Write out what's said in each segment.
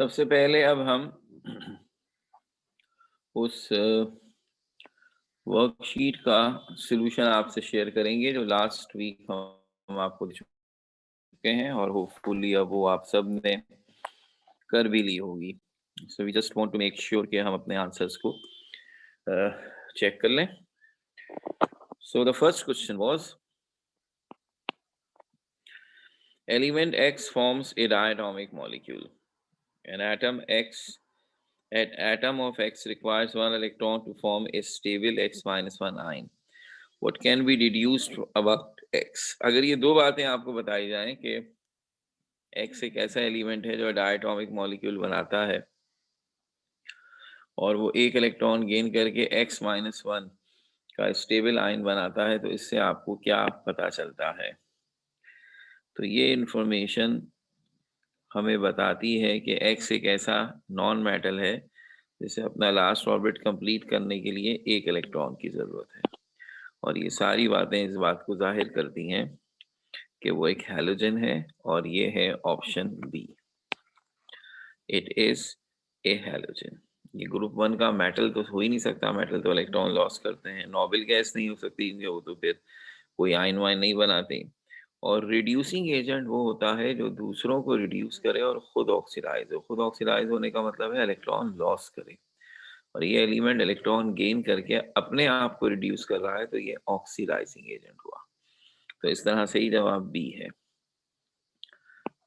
सबसे पहले अब हम उस वर्कशीट का सॉल्यूशन आपसे शेयर करेंगे जो लास्ट वीक हम आपको दे चुके हैं और होपफुली अब वो आप सब ने कर भी ली होगी। So we just want to make sure कि हम अपने आंसर्स को चेक कर लें। So the first question was element X forms a diatomic molecule. An atom of X requires one electron to form a stable X minus 1 ion. What can be deduced about X? अगर ये दो बातें आपको बताई जाएं कि X एक ऐसा एलिमेंट है जो डायटोमिक मॉलिक्यूल बनाता है और वो एक इलेक्ट्रॉन गेन करके X माइनस 1 का स्टेबल आयन बनाता है, तो इससे आपको क्या पता चलता है? तो ये इंफॉर्मेशन हमें बताती है कि X एक ऐसा नॉन मेटल है जिसे अपना लास्ट ऑर्बिट कंप्लीट करने के लिए एक इलेक्ट्रॉन की ज़रूरत है। और ये सारी बातें इस बात को जाहिर करती हैं कि वो एक हैलोजन है और ये है option B, it is a halogen. ये ग्रुप 1 का मेटल तो हो ही नहीं सकता, मेटल तो इलेक्ट्रॉन लॉस करते हैं। नोबेल गैस नहीं हो सकती, वो तो फिर कोई आयन वाइन नहीं बनाते। और रिड्यूसिंग एजेंट वो होता है जो दूसरों को रिड्यूस करे और खुद ऑक्सीडाइज हो। खुद ऑक्सीडाइज होने का मतलब है इलेक्ट्रॉन लॉस करे, और ये एलिमेंट इलेक्ट्रॉन गेन करके अपने आप को रिड्यूस कर रहा है, तो ये ऑक्सीडाइजिंग एजेंट हुआ। तो इस तरह से ही जवाब बी है।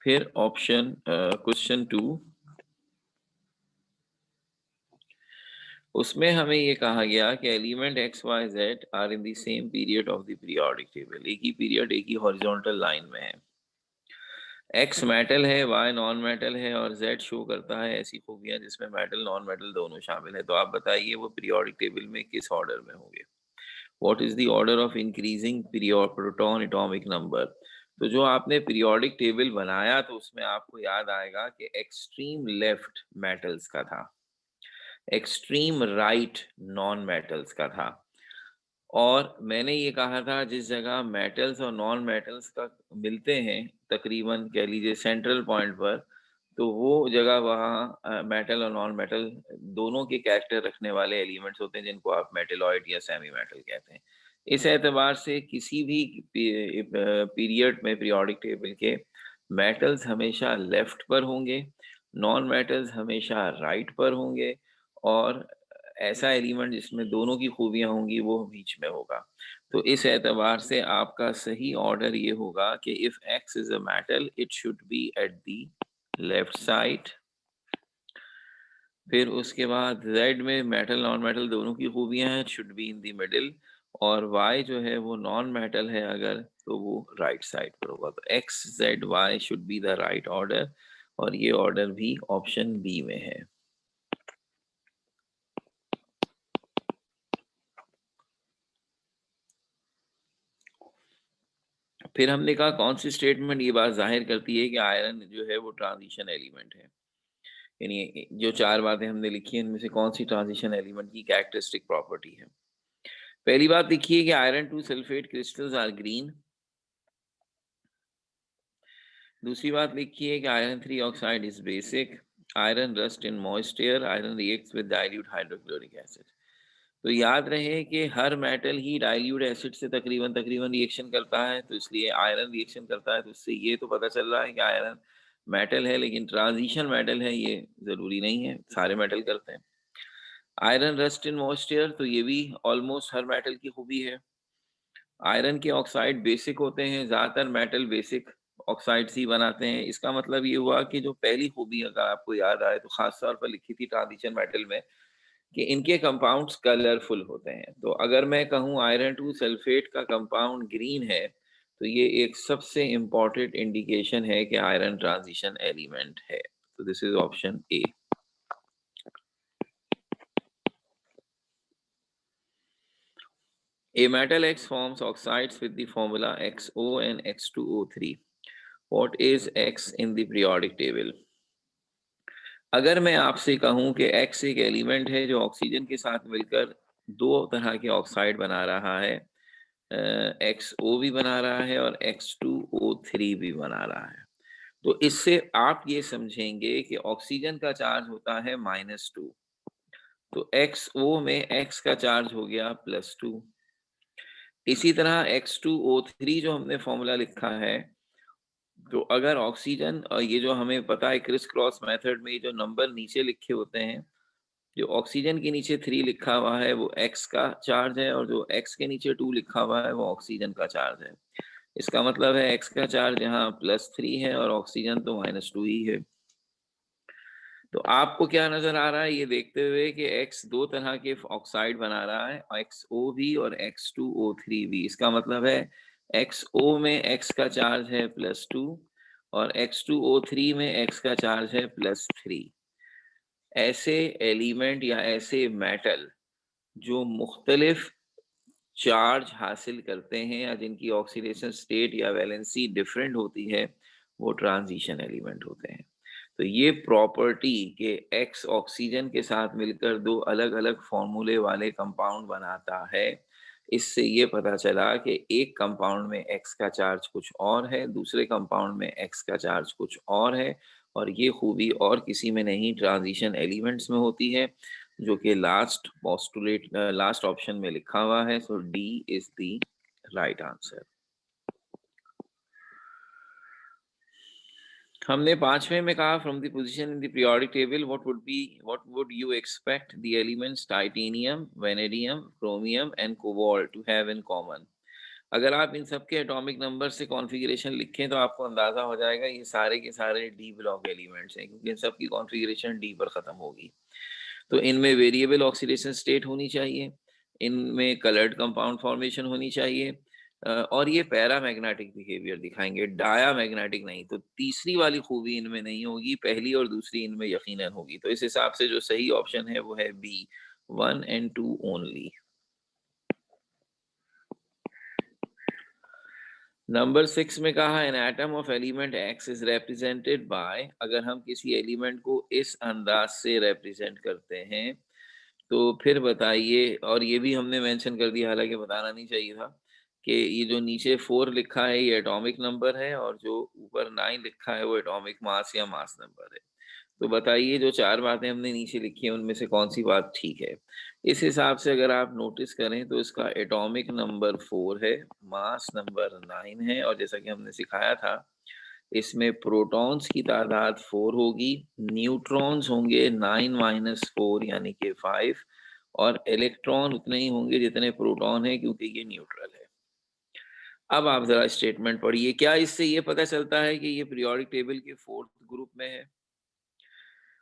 फिर ऑप्शन क्वेश्चन 2, उसमें हमें ये कहा गया कि element X Y Z are in the same period of the periodic table. एक ही पीरियड, एक ही हॉरिजॉन्टल लाइन में है। एक्स मेटल है, वाई नॉन मेटल है और जेड शो करता है ऐसी खूबियां जिसमें मेटल नॉन मेटल दोनों शामिल है। तो आप बताइए वो पीरियोडिक टेबल में किस ऑर्डर में होंगे? What is the order of increasing period proton atomic number? तो जो आपने पीरियोडिक टेबल बनाया तो उसमें आपको याद आएगा कि एक्सट्रीम लेफ्ट मेटल्स का था, एक्सट्रीम राइट नॉन मेटल्स का था। और मैंने ये कहा था जिस जगह मेटल्स और नॉन मेटल्स का मिलते हैं तकरीबन कह लीजिए सेंट्रल पॉइंट पर, तो वो जगह वहाँ मेटल और नॉन मेटल दोनों के कैरेक्टर रखने वाले एलिमेंट्स होते हैं जिनको आप मेटेलॉइड या सेमी मेटल कहते हैं। इस एतबार से किसी भी पीरियड में पीरियोडिक टेबल के मेटल्स हमेशा लेफ्ट पर होंगे, नॉन मेटल्स हमेशा राइट पर होंगे, और ऐसा एलिमेंट जिसमें दोनों की खूबियां होंगी वो बीच में होगा। तो इस एतबार से आपका सही ऑर्डर ये होगा कि if x is a metal it should be at the left side. फिर उसके बाद जेड में मेटल नॉन मेटल दोनों की खूबियां हैं, should be in the middle. और वाई जो है वो नॉन मेटल है अगर, तो वो राइट साइड पर होगा। तो x Z why should be the right order, और ये ऑर्डर भी ऑप्शन बी में है। फिर हमने कहा कौन सी स्टेटमेंट ये बात जाहिर करती है कि आयरन जो है वो ट्रांजिशन एलिमेंट है? यानी जो चार बातें हमने लिखी हैं इनमें से कौन सी ट्रांजिशन एलिमेंट की कैरेक्टरिस्टिक प्रॉपर्टी है? पहली बात लिखिए कि iron 2 sulphate crystals are green. दूसरी बात लिखिए कि iron 3 oxide is basic. Iron rust in moist air. Iron reacts with dilute hydrochloric acid. तो याद रहे कि हर मेटल ही डाइल्यूट एसिड से तकरीबन तकरीबन रिएक्शन करता है, तो इसलिए आयरन रिएक्शन करता है। तो इससे ये तो पता चल रहा है कि आयरन मेटल है, लेकिन ट्रांजिशन मेटल है ये जरूरी नहीं है, सारे मेटल करते हैं। आयरन रस्ट इन मॉइस्चर, तो ये भी ऑलमोस्ट हर मेटल की खूबी है। आयरन के ऑक्साइड बेसिक होते हैं, ज्यादातर मेटल बेसिक ऑक्साइड्स ही बनाते हैं। इसका मतलब ये हुआ कि जो पहली खूबी अगर आपको याद आए तो खास तौर पर लिखी थी ट्रांजिशन मेटल में कि इनके कंपाउंड्स कलरफुल होते हैं। तो अगर मैं कहूँ आयरन 2 सल्फेट का कंपाउंड ग्रीन है, तो ये एक सबसे इंपॉर्टेंट इंडिकेशन है कि आयरन ट्रांजिशन एलिमेंट है। तो this is option A. A metal X forms oxides with the formula XO and X2O3. What is X in the periodic table? अगर मैं आपसे कहूं कि X एक एलिमेंट है जो ऑक्सीजन के साथ मिलकर दो तरह के ऑक्साइड बना रहा है, XO भी बना रहा है और X2O3 भी बना रहा है, तो इससे आप ये समझेंगे कि ऑक्सीजन का चार्ज होता है -2, तो XO में X का चार्ज हो गया +2। इसी तरह X2O3 जो हमने फॉर्मूला लिखा है, तो अगर ऑक्सीजन ये जो हमें पता है क्रिस क्रॉस मेथड में जो नंबर नीचे लिखे होते हैं, जो ऑक्सीजन के नीचे 3 लिखा हुआ है वो X का चार्ज है और जो X के नीचे 2 लिखा हुआ है वो ऑक्सीजन का चार्ज है। इसका मतलब है X का चार्ज यहाँ +3 है और ऑक्सीजन तो -2 ही है। तो आपको क्या नजर आ रहा है ये देखते हुए कि X दो तरह के ऑक्साइड बना रहा है, XO भी और X2O3 भी। इसका मतलब है XO में X का चार्ज है +2 और X2O3 में X का चार्ज है +3। ऐसे एलिमेंट या ऐसे मेटल जो मुख्तलिफ चार्ज हासिल करते हैं या जिनकी ऑक्सीडेशन स्टेट या वैलेंसी डिफरेंट होती है, वो ट्रांजिशन एलिमेंट होते हैं। तो ये प्रॉपर्टी के एक्स ऑक्सीजन के साथ मिलकर दो अलग अलग फॉर्मूले वाले कंपाउंड बनाता है, इससे ये पता चला कि एक कंपाउंड में एक्स का चार्ज कुछ और है, दूसरे कंपाउंड में एक्स का चार्ज कुछ और है, और ये खूबी और किसी में नहीं ट्रांजिशन एलिमेंट्स में होती है, जो कि लास्ट ऑप्शन में लिखा हुआ है। So D is the right answer. हमने पांचवें में कहा from the position in the periodic table what would you expect the elements titanium, vanadium, chromium and cobalt to have in common. अगर आप इन सब के एटॉमिक नंबर से कॉन्फ़िगरेशन लिखें तो आपको अंदाजा हो जाएगा ये सारे के सारे डी ब्लॉक एलिमेंट्स हैं, क्योंकि इन सब की कॉन्फ़िगरेशन डी पर ख़त्म होगी। तो इनमें वेरिएबल ऑक्सीडेशन स्टेट होनी चाहिए, इनमें कलर्ड कंपाउंड फॉर्मेशन होनी चाहिए, और ये पैरामैग्नेटिक बिहेवियर दिखाएंगे, डायामैग्नेटिक नहीं। तो तीसरी वाली खूबी इनमें नहीं होगी, पहली और दूसरी इनमें यकीनन होगी। तो इस हिसाब से जो सही ऑप्शन है वो है बी, 1 and 2 ओनली। नंबर 6 में कहा an atom of element x is represented by, अगर हम किसी एलिमेंट को इस अंदाज से रिप्रेजेंट करते हैं तो फिर बताइए, और ये भी हमने मेंशन कर दिया, हालांकि बताना नहीं चाहिए था, कि ये जो नीचे 4 लिखा है ये एटॉमिक नंबर है और जो ऊपर 9 लिखा है वो एटॉमिक मास या मास नंबर है। तो बताइए जो 4 बातें हमने नीचे लिखी हैं उनमें से कौन सी बात ठीक है। इस हिसाब से अगर आप नोटिस करें तो इसका एटॉमिक नंबर 4 है, मास नंबर 9 है, और जैसा कि हमने सिखाया था इसमें प्रोटॉन्स की तादाद 4 होगी, न्यूट्रॉन्स होंगे 9 - 4 यानी कि 5, और इलेक्ट्रॉन उतने ही होंगे जितने प्रोटॉन है, क्योंकि ये न्यूट्रल है। अब आप जरा स्टेटमेंट पढ़िए, क्या इससे ये पता चलता है कि ये पीरियोडिक टेबल के फोर्थ ग्रुप में है?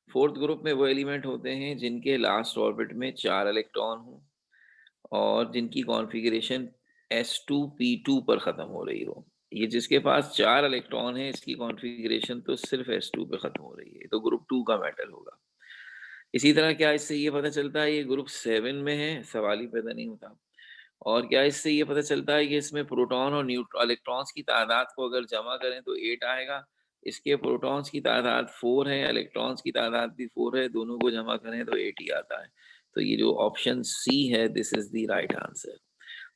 फोर्थ ग्रुप में वो एलिमेंट होते हैं जिनके लास्ट ऑर्बिट में 4 इलेक्ट्रॉन हो और जिनकी कॉन्फ़िगरेशन s2p2 पर ख़त्म हो रही हो। ये जिसके पास 4 इलेक्ट्रॉन है इसकी कॉन्फ़िगरेशन तो सिर्फ s2 पे ख़त्म हो रही है, तो ग्रुप 2 का मेटल होगा। इसी तरह क्या इससे ये पता चलता है ये ग्रुप 7 में है? सवाल ही पैदा नहीं होता। और क्या इससे ये पता चलता है कि इसमें प्रोटॉन और इलेक्ट्रॉन्स की तादाद को अगर जमा करें तो 8 आएगा? इसके प्रोटॉन्स की तादाद 4 है, इलेक्ट्रॉन्स की तादाद भी 4 है, दोनों को जमा करें तो 8 ही आता है। तो ये जो ऑप्शन सी है this is the right answer.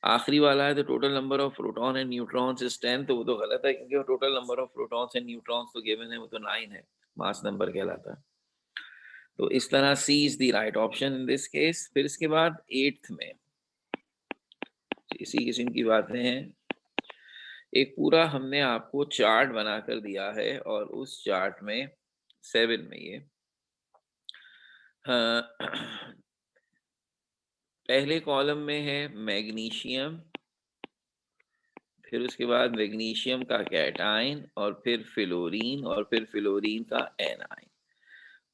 आखिरी वाला है the total number of proton and neutrons is 10, तो वो तो गलत है, क्योंकि वो total number of protons and neutrons तो गिवन है, वो तो 9 है, मास नंबर कहलाता है। तो इस तरह C is the right option in this case. फिर इसके बाद 8th में इसी किस्म की बातें हैं। एक पूरा हमने आपको चार्ट बनाकर दिया है और उस चार्ट में 7 में ये पहले कॉलम में है मैग्नीशियम, फिर उसके बाद मैग्नीशियम का कैटाइन और फिर फ्लोरीन और फिर फ्लोरीन का एनाइन।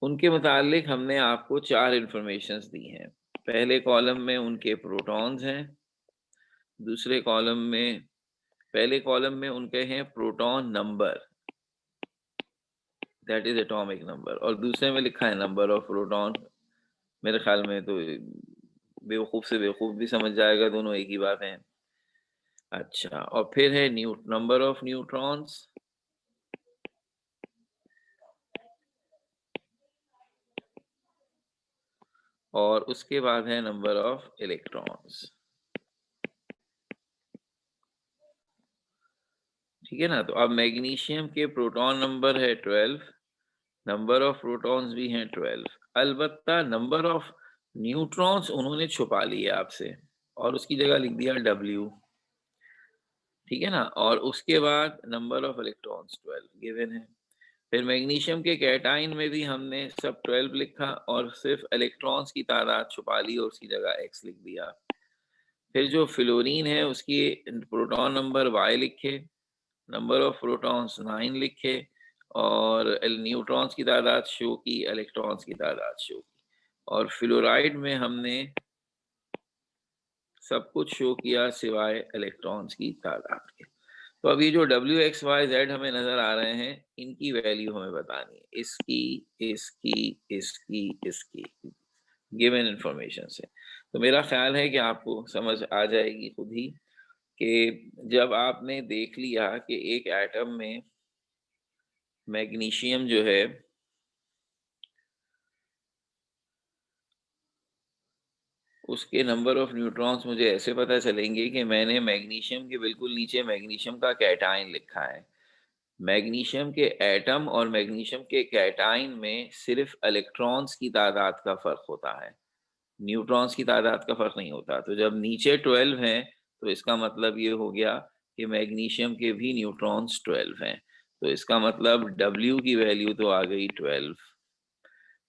उनके मुतालिक हमने आपको 4 इंफॉर्मेशंस दी हैं। पहले कॉलम में उनके प्रोटॉन्स हैं, दूसरे कॉलम में पहले कॉलम में उनके हैं proton number, that is atomic number, और दूसरे में लिखा है नंबर ऑफ प्रोटॉन। मेरे ख्याल में तो बेवकूफ़ से बेवकूफ़ भी समझ जाएगा, दोनों एक ही बात है। अच्छा, और फिर है नंबर ऑफ न्यूट्रॉन्स, और उसके बाद है नंबर ऑफ इलेक्ट्रॉन्स। ठीक है ना। तो अब मैग्नीशियम के प्रोटॉन नंबर है 12, नंबर ऑफ प्रोटॉन्स भी हैं 12, अलबत्ता नंबर ऑफ न्यूट्रॉन्स उन्होंने छुपा लिए आपसे और उसकी जगह लिख दिया W। ठीक है ना। और उसके बाद नंबर ऑफ इलेक्ट्रॉन्स 12 गिवन है। फिर मैग्नीशियम के कैटाइन में भी हमने सब 12 लिखा और सिर्फ इलेक्ट्रॉन्स की तादाद छुपा ली और उसकी जगह x लिख दिया। फिर जो फ्लोरीन है उसकी प्रोटॉन नंबर y लिखे, नंबर ऑफ प्रोटॉन्स 9 लिखे और न्यूट्रॉन्स की तादाद शो की, इलेक्ट्रॉन्स की तादाद शो की। और फ्लोराइड में हमने सब कुछ शो किया सिवाय इलेक्ट्रॉन्स की तादाद के। तो अब ये जो WXYZ हमें नजर आ रहे हैं, इनकी वैल्यू हमें बतानी है, इसकी, इसकी, इसकी, इसकी, गिवन इंफॉर्मेशन से। तो मेरा ख्याल है कि आपको समझ आ जाएगी खुद ही कि जब आपने देख लिया कि एक एटम में मैग्नीशियम जो है उसके नंबर ऑफ न्यूट्रॉन्स मुझे ऐसे पता चलेंगे कि मैंने मैग्नीशियम के बिल्कुल नीचे मैग्नीशियम का कैटाइन लिखा है। मैग्नीशियम के एटम और मैग्नीशियम के कैटाइन में सिर्फ इलेक्ट्रॉन्स की तादाद का फर्क होता है, न्यूट्रॉन्स की तादाद का फर्क नहीं होता। तो जब नीचे 12 हैं तो इसका मतलब ये हो गया कि मैग्नीशियम के भी न्यूट्रॉन्स 12 हैं। तो इसका मतलब W की वैल्यू तो आ गई 12।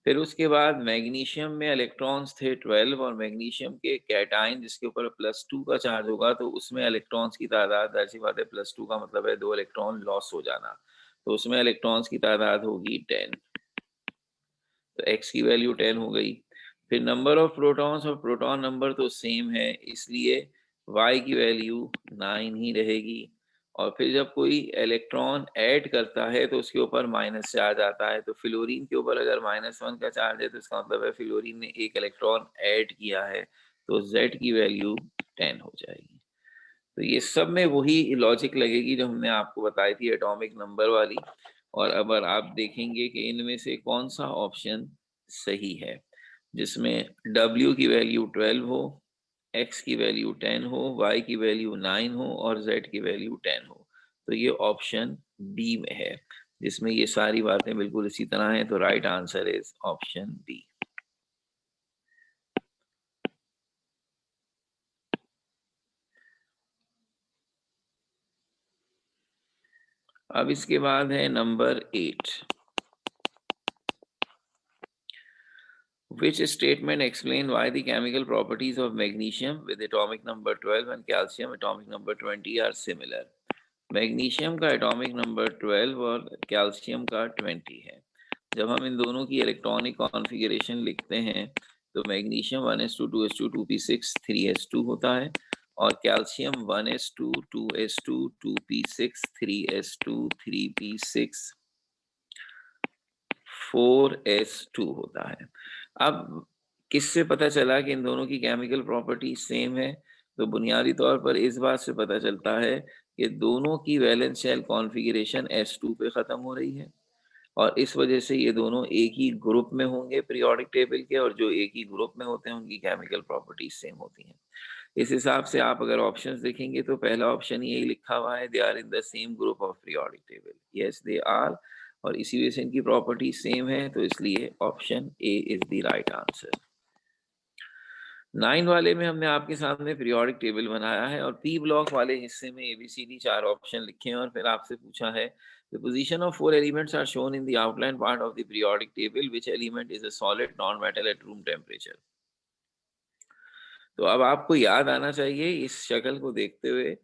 फिर उसके बाद मैग्नीशियम में इलेक्ट्रॉन्स थे 12 और मैग्नीशियम के कैटाइन जिसके ऊपर +2 का चार्ज होगा तो उसमें इलेक्ट्रॉन्स की तादाद, जाहिर सी बात है +2 का मतलब है 2 इलेक्ट्रॉन लॉस हो जाना, तो उसमें इलेक्ट्रॉन्स की तादाद होगी 10। तो x की वैल्यू 10 हो गई। फिर नंबर ऑफ प्रोटॉन्स और प्रोटॉन नंबर तो सेम है, इसलिए y की वैल्यू 9 ही रहेगी। और फिर जब कोई इलेक्ट्रॉन ऐड करता है तो उसके ऊपर माइनस चार्ज आता है। तो फ्लोरीन के ऊपर अगर -1 का चार्ज है तो इसका मतलब है फ्लोरीन ने एक इलेक्ट्रॉन ऐड किया है, तो z की वैल्यू 10 हो जाएगी। तो ये सब में वही लॉजिक लगेगी जो हमने आपको बताई थी एटॉमिक नंबर वाली। और अगर आप देखेंगे कि इनमें से कौन सा ऑप्शन सही है जिसमें W की वैल्यू 12 हो, X की वैल्यू 10 हो, Y की वैल्यू 9 हो और Z की वैल्यू 10 हो, तो ये ऑप्शन B में है जिसमें ये सारी बातें बिल्कुल इसी तरह हैं। तो right answer is option B। अब इसके बाद है number 8। Which statement explain why the chemical properties of magnesium with atomic number 12 and calcium atomic number 20 are similar? Magnesium का एटॉमिक नंबर 12 और कैल्शियम का 20 है। जब हम इन दोनों की इलेक्ट्रॉनिक कॉन्फ़िगरेशन लिखते हैं तो magnesium 1s2 2s2 2p6 3s2 होता है और calcium 1s2 2s2 2p6 3s2 3p6 4s2 होता है। अब किससे पता चला कि इन दोनों की केमिकल प्रॉपर्टी सेम है? तो बुनियादी तौर पर इस बात से पता चलता है कि दोनों की वैलेंस शेल कॉन्फ़िगरेशन s2 पे ख़त्म हो रही है और इस वजह से ये दोनों एक ही ग्रुप में होंगे पीरियोडिक टेबल के, और जो एक ही ग्रुप में होते हैं उनकी केमिकल प्रॉपर्टीज सेम होती हैं। इस हिसाब से आप अगर ऑप्शंस देखेंगे तो पहला ऑप्शन यही लिखा हुआ है, they are in the same group of periodic table. Yes they are, और इसी वजह से इनकी प्रॉपर्टी सेम है, तो इसलिए option A is the right answer. 9 वाले में हमने आपके सामने पीरियोडिक टेबल बनाया है और पी ब्लॉक वाले हिस्से में ABCD 4 ऑप्शन लिखे हैं और फिर आपसे पूछा है the position of 4 elements are shown in the outline part of the periodic table, which element is a solid non metal at room temperature. तो अब आपको याद आना चाहिए इस शक्ल को देखते हुए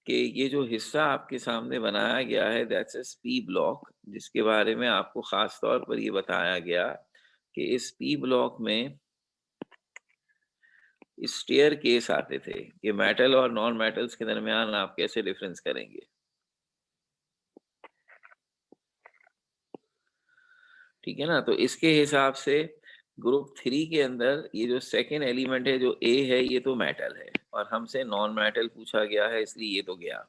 कि ये जो हिस्सा आपके सामने बनाया गया है दैट्स अ पी ब्लॉक, जिसके बारे में आपको खास तौर पर ये बताया गया कि इस पी ब्लॉक में स्टेयर केस आते थे कि मेटल और नॉन मेटल्स के दरमियान आप कैसे डिफरेंस करेंगे। ठीक है ना। तो इसके हिसाब से ग्रुप 3 के अंदर ये जो सेकेंड एलिमेंट है जो ए है ये तो मेटल है और हमसे नॉन मेटल पूछा गया है, इसलिए ये तो गया।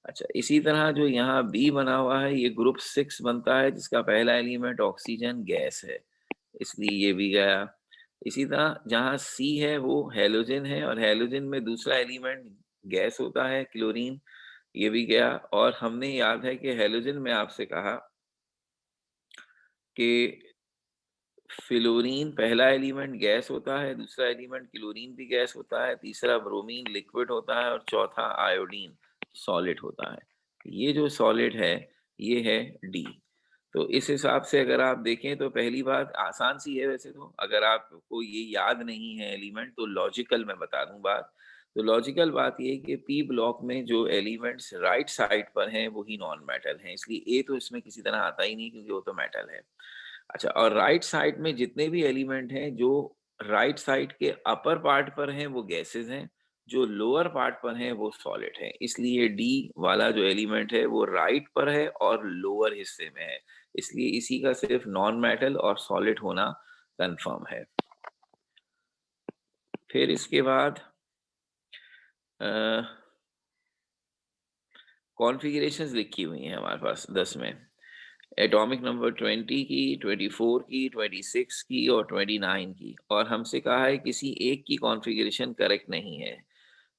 अच्छा, इसी तरह जो यहाँ बी बना हुआ है ये ग्रुप 6 बनता है जिसका पहला एलिमेंट ऑक्सीजन गैस है, इसलिए ये भी गया। इसी तरह जहाँ सी है वो हेलोजन है और हेलोजन में दूसरा एलिमेंट गैस होता है क्लोरीन, ये भी गया। और हमने याद है कि हेलोजन में आपसे कहा कि फ्लोरीन पहला एलिमेंट गैस होता है, दूसरा एलिमेंट क्लोरीन भी गैस होता है, तीसरा ब्रोमीन लिक्विड होता है और चौथा आयोडीन सॉलिड होता है। ये जो सॉलिड है ये है डी। तो इस हिसाब से अगर आप देखें तो पहली बात आसान सी है वैसे तो, अगर आपको ये याद नहीं है एलिमेंट तो लॉजिकल मैं बता दूं बात। तो लॉजिकल बात ये है कि पी ब्लॉक में जो एलिमेंट्स राइट साइड पर हैं वही नॉन मेटल हैं, इसलिए ए तो इसमें किसी तरह आता ही नहीं क्योंकि वो तो मेटल है। अच्छा, और राइट साइड में जितने भी एलिमेंट हैं जो राइट साइड के अपर पार्ट पर हैं वो गैसेस हैं, जो लोअर पार्ट पर हैं वो सॉलिड हैं, इसलिए डी वाला जो एलिमेंट है वो राइट पर है और लोअर हिस्से में है, इसलिए इसी का सिर्फ नॉन मेटल और सॉलिड होना कंफर्म है। फिर इसके बाद कॉन्फ़िगरेशंस लिखी हुई हैं हमारे पास 10 में, एटॉमिक नंबर 20 की, 24 की, 26 की और 29 की, और हमसे कहा है किसी एक की कॉन्फ़िगरेशन करेक्ट नहीं है।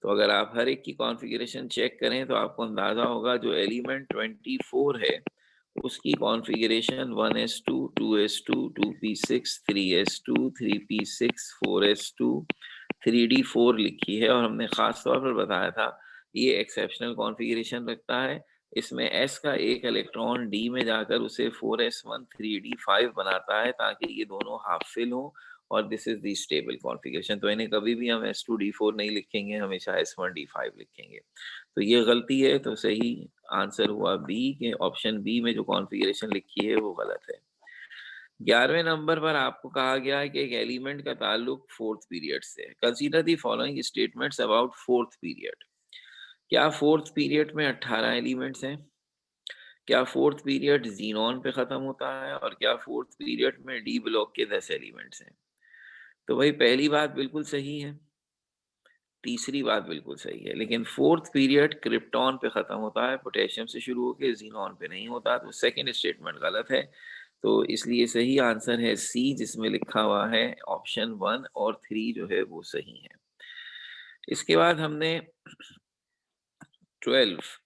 तो अगर आप हर एक की कॉन्फ़िगरेशन चेक करें तो आपको अंदाज़ा होगा जो एलिमेंट 24 है उसकी configuration 1s2, 2s2, 2p6, 3s2, 3p6, 4s2, 3d4 लिखी है, और हमने ख़ास तौर पर बताया था ये एक्सेप्शनल कॉन्फ़िगरेशन रखता है। इसमें s का एक इलेक्ट्रॉन d में जाकर उसे 4s1 3d5 बनाता है ताकि ये दोनों हाफ फिल हों, और this is the stable configuration. तो इन्हें कभी भी हम s2d4 नहीं लिखेंगे, हमेशा s1d5 लिखेंगे। तो ये गलती है, तो सही आंसर हुआ बी के ऑप्शन बी में जो कॉन्फ़िगरेशन लिखी है वो गलत है। 11वें नंबर पर आपको कहा गया है कि एक एलिमेंट का ताल्लुक फोर्थ पीरियड से है। Consider the following statements about fourth period. क्या फोर्थ पीरियड में 18 एलिमेंट्स हैं? क्या फोर्थ पीरियड जीनॉन पे खत्म होता है? और क्या फोर्थ पीरियड में डी ब्लॉक के 10 एलिमेंट्स हैं? तो भाई पहली बात बिल्कुल सही है, तीसरी बात बिल्कुल सही है, लेकिन फोर्थ पीरियड क्रिप्टॉन पे खत्म होता है, पोटेशियम से शुरू होकर जीनॉन पे नहीं होता, तो सेकंड स्टेटमेंट गलत है। तो इसलिए सही आंसर है सी, जिसमें लिखा हुआ है ऑप्शन 1 और 3 जो है वो सही है। इसके बाद हमने 12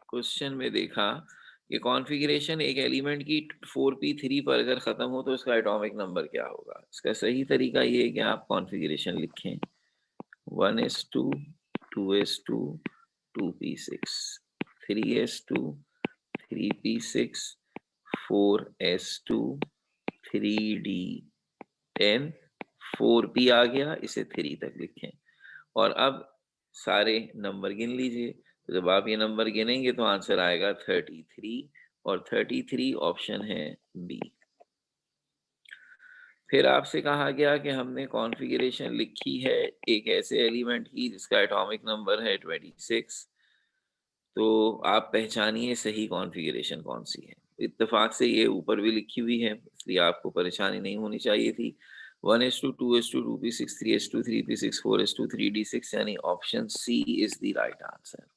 क्वेश्चन में देखा कि कॉन्फ़िगरेशन एक एलिमेंट की 4p3 पर अगर खत्म हो तो उसका एटॉमिक नंबर क्या होगा। इसका सही तरीका ये है कि आप कॉन्फ़िगरेशन लिखें 1s2, 2s2, 2p6, 3s2, 3p6, 4s2, 3d10, 4p आ गया, इसे 3 तक लिखें। और अब सारे नंबर गिन लीजिए, तो जब आप ये नंबर गिनेंगे तो आंसर आएगा 33, और 33 ऑप्शन है बी। फिर आपसे कहा गया कि हमने कॉन्फ़िगरेशन लिखी है एक ऐसे एलिमेंट की जिसका एटॉमिक नंबर है 26, तो आप पहचानिए सही कॉन्फ़िगरेशन कौन सी है। इत्तेफाक से ये ऊपर भी लिखी हुई है, इसलिए आपको परेशानी नहीं होनी चाहिए थी। 1s2, 2s2, 2p6, 3s2, 3p6, 4s2, 3d6, यानी option C is the right answer.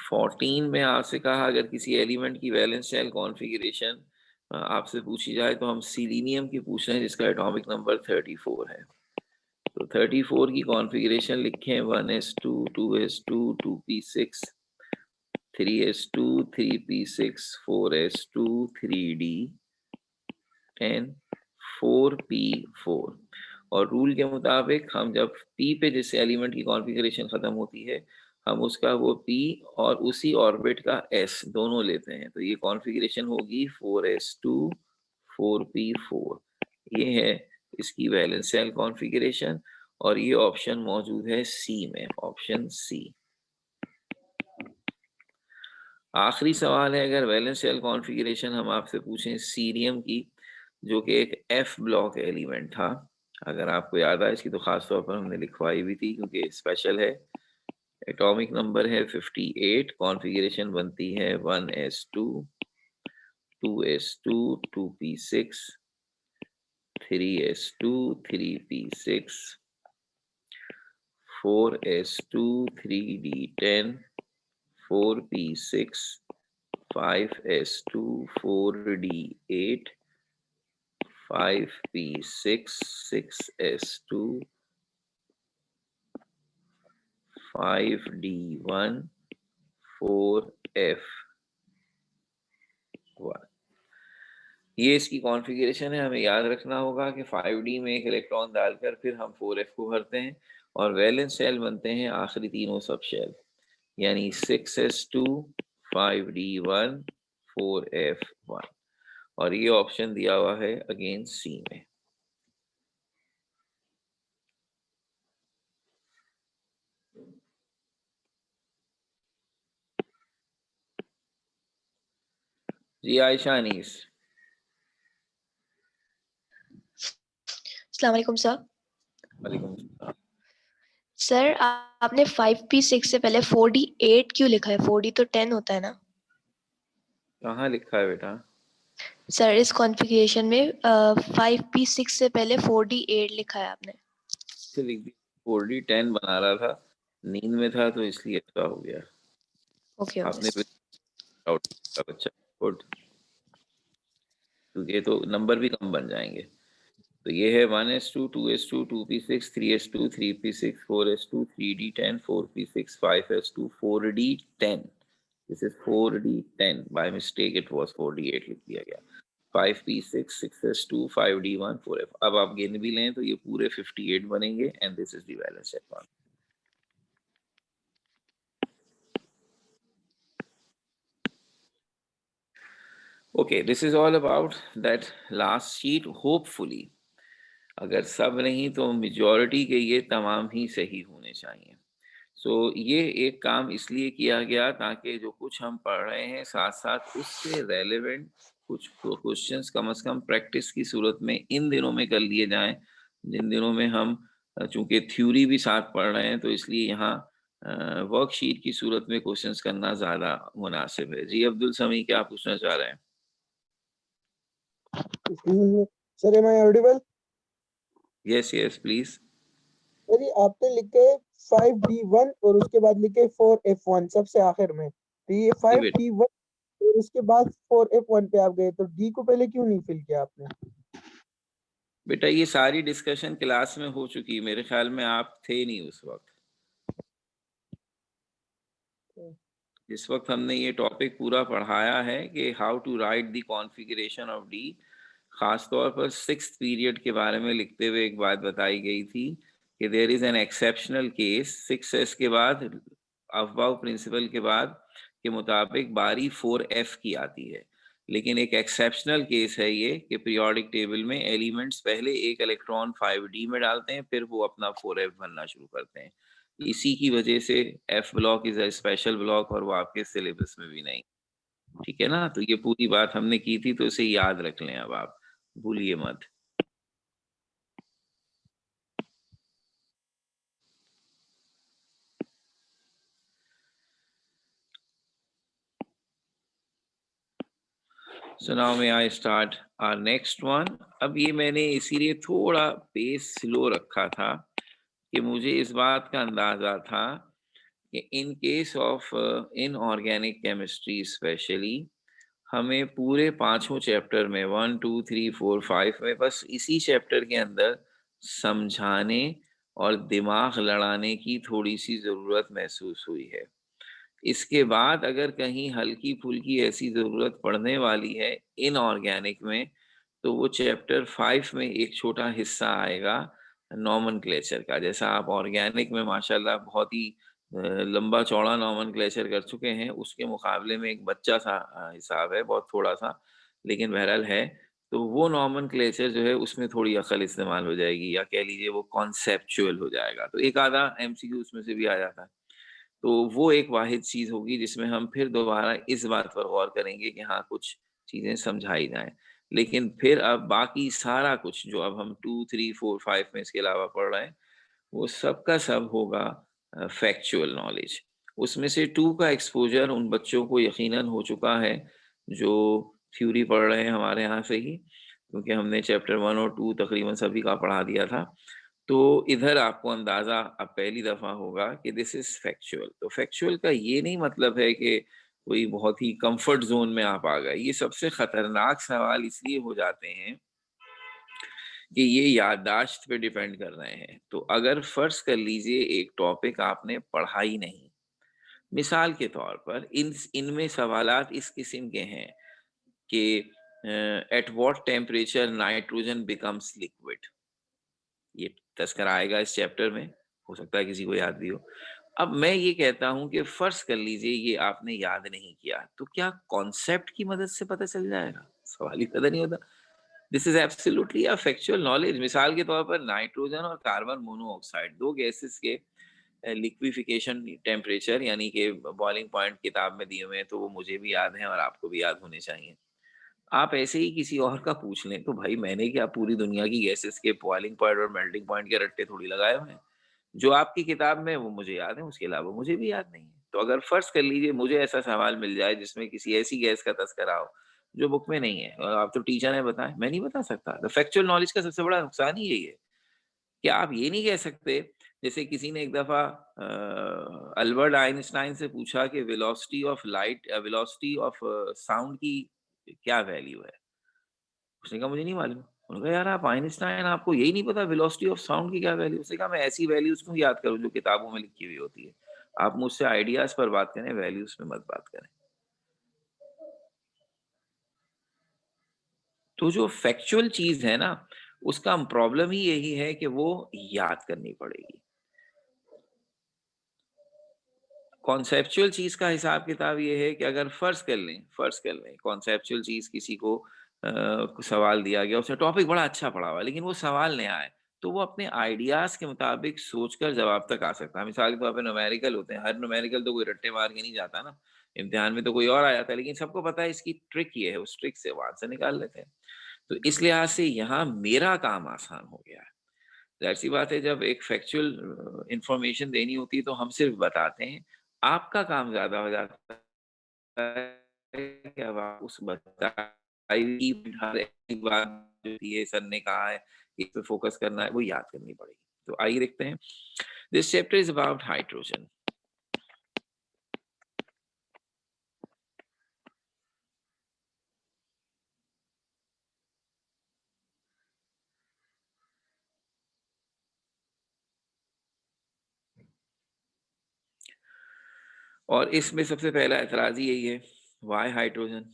14 में आपसे कहा अगर किसी एलिमेंट की वैलेंस शेल कॉन्फ़िगरेशन आपसे पूछी जाए तो हम सीलिनियम की पूछ रहे हैं जिसका एटॉमिक नंबर 34 है। तो 34 की कॉन्फ़िगरेशन लिखें 1s2, 2s2, 2p6, 3s2, 3p6, 4s2, 3d10, 4p4। और रूल के मुताबिक हम जब p पे जिस एलिमेंट की कॉन्फ़िगरेशन ख़त्म होती है हम उसका वो p और उसी ऑर्बिट का s दोनों लेते हैं, तो ये कॉन्फ़िगरेशन होगी 4s2, 4p4। ये है इसकी वैलेंस शेल कॉन्फ़िगरेशन, और ये ऑप्शन मौजूद है सी में, ऑप्शन सी। आखिरी सवाल है, अगर वैलेंस शेल कॉन्फ़िगरेशन हम आपसे पूछें सीरियम की, जो कि एक एफ ब्लॉक एलिमेंट था, अगर आपको याद है इसकी तो खास तौर पर हमने लिखवाई भी थी क्योंकि स्पेशल है। एटॉमिक नंबर है 58, कॉन्फ़िगरेशन बनती है 1s2, 2s2, 2p6, 3s2, 3p6, 4s2, 3d10, 4p6, 5s2, 4d8, 5p6, 6s2, 5d1 4f1। ये इसकी कॉन्फ़िगरेशन है। हमें याद रखना होगा कि 5d में एक इलेक्ट्रॉन डालकर फिर हम 4f को भरते हैं और वैलेंस शेल बनते हैं आखिरी तीनों सब शेल, यानी 6s2 5d1 4f1। और ये ऑप्शन दिया हुआ है अगेन सी में। जी आयशा अनीस। अस्सलाम वालेकुम सर। वालेकुम सलाम। सर आपने 5p6 से पहले 4d8 क्यों लिखा है? 4d तो 10 होता है ना कहाँ लिखा है बेटा? सर? इस कॉन्फ़िगरेशन में 5p6 से पहले 4d8 लिखा है आपने। से लिख दी। 4d10 बना रहा था, नींद में था तो इसलिए ऐसा हो गया। Okay okay. आपने आउट बच्चा गुड, क्योंकि तो नंबर भी कम बन जाएंगे। तो ये है 1s2 2s2 2p6 3s2 3p6 4s2 3d10 4p6 5s2 4d10। This is 4d10, by mistake it was 4d8 लिख दिया गया। 5p6 6s2 5d1 4f। अब आप गिन भी लें तो ये पूरे 58 बनेंगे and this is the balance set one. Okay, this is all about that last sheet. Hopefully, अगर सब नहीं तो मेजॉरिटी के ये तमाम ही सही होने चाहिए। ये एक काम इसलिए किया गया ताकि जो कुछ हम पढ़ रहे हैं साथ साथ उससे रेलेवेंट कुछ क्वेश्चंस कम से कम प्रैक्टिस की सूरत में इन दिनों में कर लिए जाएं, जिन दिनों में हम चूंकि थ्योरी भी साथ पढ़ रहे हैं तो इसलिए यहाँ वर्कशीट की सूरत में क्वेश्चंस करना ज़्यादा मुनासिब है। जी अब्दुल समी, क्या पूछना चाह रहे हैं? Sir am I audible? Yes yes please. Sir ये आपने लिखे 5d1 और उसके बाद लिखे 4f1 सबसे आखिर में, तो ये 5d1 और उसके बाद 4f1 पे आप गए, तो डी को पहले क्यों नहीं फिल किया आपने? बेटा ये सारी डिस्कशन क्लास में हो चुकी, मेरे ख्याल में आप थे नहीं उस वक्त। इस वक्त हमने ये टॉपिक पूरा पढ़ाया है कि how to write the configuration of D. खास तौर पर सिक्स्थ पीरियड के बारे में लिखते हुए एक बात बताई गई थी कि there is an exceptional case 6s के बाद, अफबाउ प्रिंसिपल के बाद के मुताबिक बारी 4f की आती है, लेकिन एक एक्सेप्शनल केस है ये कि पीरियोडिक टेबल में एलिमेंट्स पहले एक इलेक्ट्रॉन 5d में डालते हैं फिर वो अपना 4f बनना शुरू करते हैं। इसी की वजह से F block is a special block और वो आपके सिलेबस में भी नहीं। ठीक है ना? तो ये पूरी बात हमने की थी, तो इसे याद रख लें, अब आप भूलिए मत। So now may I start our next one. अब ये मैंने इसीलिए थोड़ा पेस स्लो रखा था कि मुझे इस बात का अंदाजा था कि in case of inorganic chemistry specially हमें पूरे पांचों चैप्टर में 1 2 3 4 5 में बस इसी चैप्टर के अंदर समझाने और दिमाग लड़ाने की थोड़ी सी ज़रूरत महसूस हुई है। इसके बाद अगर कहीं हल्की फुल्की ऐसी ज़रूरत पड़ने वाली है इनऑर्गेनिक में, तो वो चैप्टर 5 में एक छोटा हिस्सा आएगा नॉमेनक्लेचर का। जैसा आप ऑर्गेनिक में माशाल्लाह बहुत ही लंबा चौड़ा नॉमेनक्लेचर कर चुके हैं, उसके मुकाबले में एक बच्चा सा हिसाब है, बहुत थोड़ा सा, लेकिन बहरहाल है। तो वो नॉमेनक्लेचर जो है उसमें थोड़ी अकल इस्तेमाल हो जाएगी, या कह लीजिए वो कॉन्सेप्चुअल हो जाएगा, तो एक आधा एमसीक्यू उसमें से भी आ जाता है। तो वो एक वाहिद चीज होगी जिसमें हम फिर दोबारा इस बात पर गौर करेंगे कि हाँ कुछ चीजें समझाई जाएं। लेकिन फिर अब बाकी सारा कुछ जो अब हम 2 3 4 5 में इसके अलावा पढ़ रहे हैं, वो सब का सब होगा फैक्चुअल नॉलेज। उसमें से 2 का एक्सपोजर उन बच्चों को यकीनन हो चुका है जो थ्योरी पढ़ रहे हैं हमारे यहाँ से ही, क्योंकि हमने चैप्टर 1 और 2 तकरीबन सभी का पढ़ा दिया था। तो इधर आपको अंदाजा अब पहली दफा होगा कि दिस इज फैक्चुअल। तो फैक्चुअल का ये नहीं मतलब है कि कोई बहुत ही कंफर्ट जोन में आप आ गए। ये सबसे खतरनाक सवाल इसलिए हो जाते हैं कि ये याददाश्त पे डिपेंड कर रहे हैं। तो अगर फर्ज कर लीजिए एक टॉपिक आपने पढ़ा ही नहीं, मिसाल के तौर पर इनमें सवालात इस किस्म के हैं कि at what temperature nitrogen becomes liquid, ये तस्करा आएगा इस चैप्टर में, हो सकता है किसी को याद भी हो। अब मैं ये कहता हूं कि फर्ज कर लीजिए ये आपने याद नहीं किया, तो क्या कॉन्सेप्ट की मदद से पता चल जाएगा? सवाल ही पैदा नहीं होता। This is absolutely a factual knowledge. मिसाल के तौर पर नाइट्रोजन और कार्बन मोनोऑक्साइड, दो गैसेस के लिक्विफिकेशन टेम्परेचर यानी कि बॉइलिंग पॉइंट किताब में दिए हुए हैं, तो वो मुझे भी याद है और आपको भी याद होने चाहिए। आप ऐसे ही किसी और का पूछ लें तो भाई मैंने क्या पूरी दुनिया की गैसेस के बॉइलिंग पॉइंट और मेल्टिंग पॉइंट के रट्टे थोड़ी लगाए हुए हैं। जो आपकी किताब में है वो मुझे याद है, उसके अलावा मुझे भी याद नहीं है। तो अगर फर्ज कर लीजिए मुझे ऐसा सवाल मिल जाए जिसमें किसी ऐसी गैस का तस्करा हो जो बुक में नहीं है, और आप तो टीचर ने बताया, मैं नहीं बता सकता। द फैक्चुअल नॉलेज का सबसे बड़ा नुकसान ही यही है कि आप ये नहीं कह सकते। जैसे किसी ने एक दफा अल्बर्ट आइंस्टाइन से पूछा कि velocity of light, velocity of sound की क्या वैल्यू है। उसने कहा मुझे नहीं मालूम। उन्होंने कहा यार आप आइंस्टाइन, आपको यही नहीं पता वेलोसिटी ऑफ साउंड की क्या वैल्यू? उसने कहा मैं ऐसी वैल्यूज क्यों याद करूं जो किताबों में लिखी हुई होती है। आप मुझसे आइडियाज पर बात करें, वैल्यूज पे मत बात करें। तो जो फैक्चुअल चीज है ना, उसका प्रॉब्लम ही यही है कि वो याद करनी पड़ेगी। कॉन्सेप्चुअल चीज का हिसाब किताब ये है कि अगर फर्ज कर लें कॉन्सेप्चुअल चीज किसी को सवाल दिया गया, उसने टॉपिक बड़ा अच्छा पढ़ा हुआ लेकिन वो सवाल नया है, तो वो अपने आइडियाज के मुताबिक सोचकर जवाब तक आ सकता है। मिसाल के तौर पर न्यूमेरिकल होते हैं, हर न्यूमेरिकल तो कोई रट्टे मार के नहीं जाता ना, इम्तिहान में तो कोई और आ जाता है, लेकिन सबको पता है इसकी ट्रिक ये है, उस ट्रिक से वो आंसर निकाल लेते हैं। तो इस लिहाज से यहाँ मेरा काम आसान हो गया है। जाहिर सी बात है जब एक फैक्चुअल इंफॉर्मेशन देनी होती है तो हम सिर्फ बताते हैं, आपका काम ज्यादा हो जाता है कि अब आप उस बताई हुई हर एक बात जो ये सर ने कहा है इस पे फोकस करना है, वो याद करनी पड़ेगी। तो आइए देखते हैं। This chapter is about hydrogen. और इसमें सबसे पहला एतराज ही यही है, वाई हाइड्रोजन।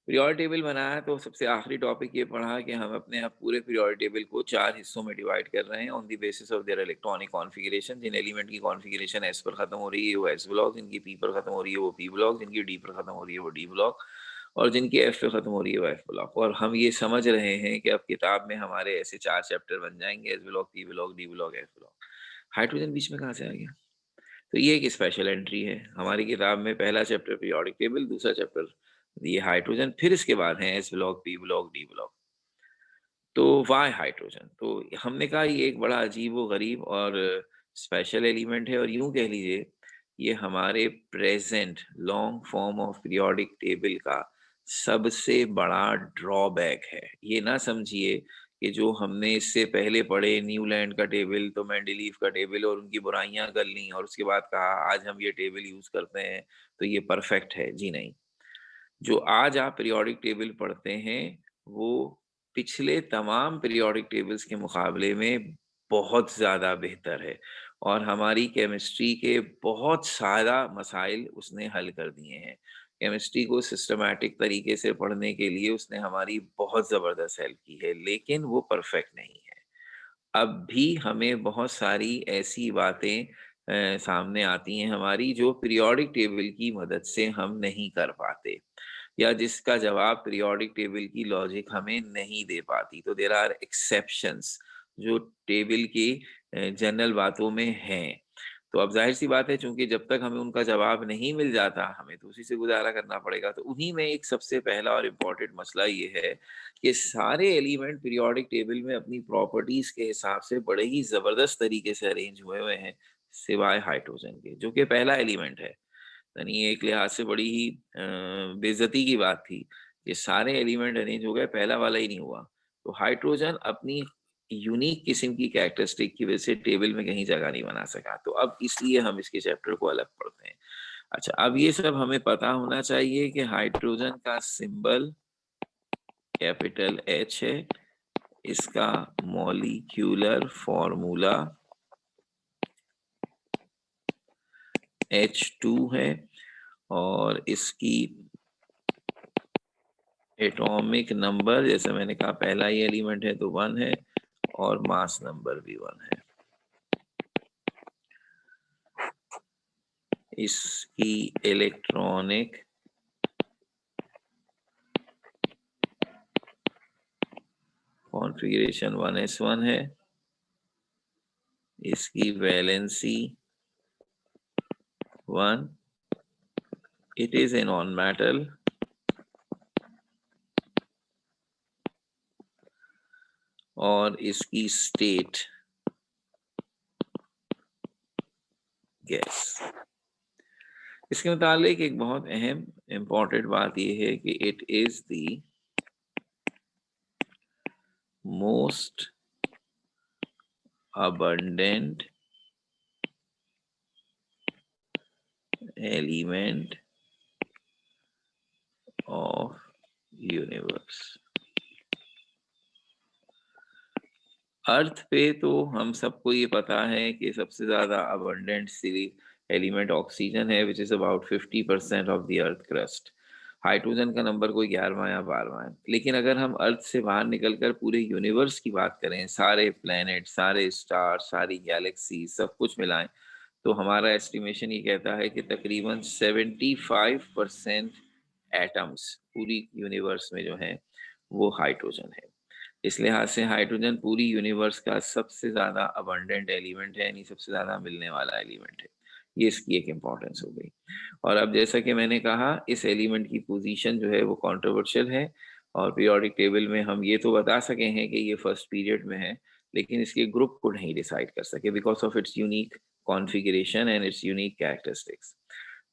पीरियोडिक टेबल बनाया तो सबसे आखिरी टॉपिक ये पढ़ा कि हम अपने आप पूरे पीरियोडिक टेबल को 4 हिस्सों में डिवाइड कर रहे हैं on the basis of their electronic configuration. जिन एलिमेंट की कॉन्फ़िगरेशन एस पर खत्म हो रही है वो एस ब्लॉक, जिनकी पी पर खत्म हो रही है वो पी ब्लॉक, जिनकी डी पर खत्म हो रही है वो डी ब्लॉक, और जिनकी एफ पे खत्म हो रही है वो एफ ब्लॉक। और हम ये समझ रहे हैं कि अब किताब में हमारे ऐसे 4 चैप्टर बन जाएंगे, S block, P block, D block, F block. Hydrogen बीच में कहाँ से आ गया? तो ये एक स्पेशल एंट्री है हमारी किताब में। पहला चैप्टर पीरियोडिक टेबल, दूसरा चैप्टर ये हाइड्रोजन, फिर इसके बाद है S block, P block, D block. तो वाई हाइड्रोजन, तो हमने कहा ये एक बड़ा अजीब व गरीब और स्पेशल एलिमेंट है, और यूं कह लीजिए ये हमारे present long form of periodic table का सबसे बड़ा ड्रॉबैक है। ये ना समझिए कि जो हमने इससे पहले पढ़े न्यूलैंड का टेबल, तो मेंडलीफ का टेबल, और उनकी बुराइयां कर ली और उसके बाद कहा आज हम ये टेबल यूज करते हैं तो ये परफेक्ट है। जी नहीं। जो आज आप पीरियोडिक टेबल पढ़ते हैं वो पिछले तमाम पीरियोडिक टेबल्स के मुकाबले में बहुत ज़्यादा बेहतर है, और हमारी केमिस्ट्री के बहुत सारा मसाइल उसने हल कर दिए हैं। केमिस्ट्री को सिस्टमैटिक तरीके से पढ़ने के लिए उसने हमारी बहुत ज़बरदस्त हेल्प की है, लेकिन वो परफेक्ट नहीं है। अब भी हमें बहुत सारी ऐसी बातें सामने आती हैं हमारी जो पीरियोडिक टेबल की मदद से हम नहीं कर पाते, या जिसका जवाब पीरियोडिक टेबल की लॉजिक हमें नहीं दे पाती। तो देयर आर एक्सेप्शंस जो टेबल की जनरल बातों में हैं। तो अब जाहिर सी बात है चूंकि जब तक हमें उनका जवाब नहीं मिल जाता हमें तो उसी से गुजारा करना पड़ेगा। तो उन्हीं में एक सबसे पहला और इम्पोर्टेंट मसला ये है कि सारे एलिमेंट पीरियोडिक टेबल में अपनी प्रॉपर्टीज के हिसाब से बड़े ही जबरदस्त तरीके से अरेंज हुए हुए हैं, सिवाय हाइड्रोजन के जो कि पहला एलिमेंट है। यानी एक लिहाज से बड़ी ही बेइज्जती की बात थी कि सारे एलिमेंट अरेंज हो गए, पहला वाला ही नहीं हुआ। तो हाइड्रोजन अपनी यूनिक किस्म की कैरेक्टरिस्टिक की वजह से टेबल में कहीं जगह नहीं बना सका, तो अब इसलिए हम इसके चैप्टर को अलग पढ़ते हैं। अच्छा, अब ये सब हमें पता होना चाहिए कि हाइड्रोजन का सिंबल कैपिटल एच है, इसका मॉलिक्यूलर फॉर्मूला H2 है और इसकी एटॉमिक नंबर, जैसे मैंने कहा पहला ही एलिमेंट है तो 1 है और मास नंबर भी 1 है। इसकी इलेक्ट्रॉनिक कॉन्फ़िगरेशन 1s1 है। इसकी valency 1, it is a non metal और इसकी स्टेट गैस। इसके मुतालिक एक बहुत अहम इम्पोर्टेंट बात यह है कि it is the most abundant element of universe। अर्थ पे तो हम सबको ये पता है कि सबसे ज्यादा अबंडेंट एलिमेंट ऑक्सीजन है, which is about 50% of the earth crust. Hydrogen का नंबर कोई 11वां या 12वां है। लेकिन अगर हम अर्थ से बाहर निकलकर पूरे यूनिवर्स की बात करें, सारे प्लैनेट, सारे स्टार, सारी गैलेक्सी, सब कुछ मिलाएं, तो हमारा एस्टिमेशन ये कहता है कि तकरीबन 75% एटम्स पूरी यूनिवर्स में जो है वो हाइड्रोजन है। इस लिहाज से हाइड्रोजन पूरी यूनिवर्स का सबसे ज्यादा अबंडेंट एलिमेंट है, यानी सबसे ज्यादा मिलने वाला एलिमेंट है। ये इसकी एक इम्पोर्टेंस हो गई। और अब जैसा कि मैंने कहा, इस एलिमेंट की पोजीशन जो है वो कंट्रोवर्शियल है और पीरियोडिक टेबल में हम ये तो बता सके हैं कि ये फर्स्ट पीरियड में है, लेकिन इसके ग्रुप को नहीं डिसाइड कर सके because of its unique configuration and it's unique characteristics.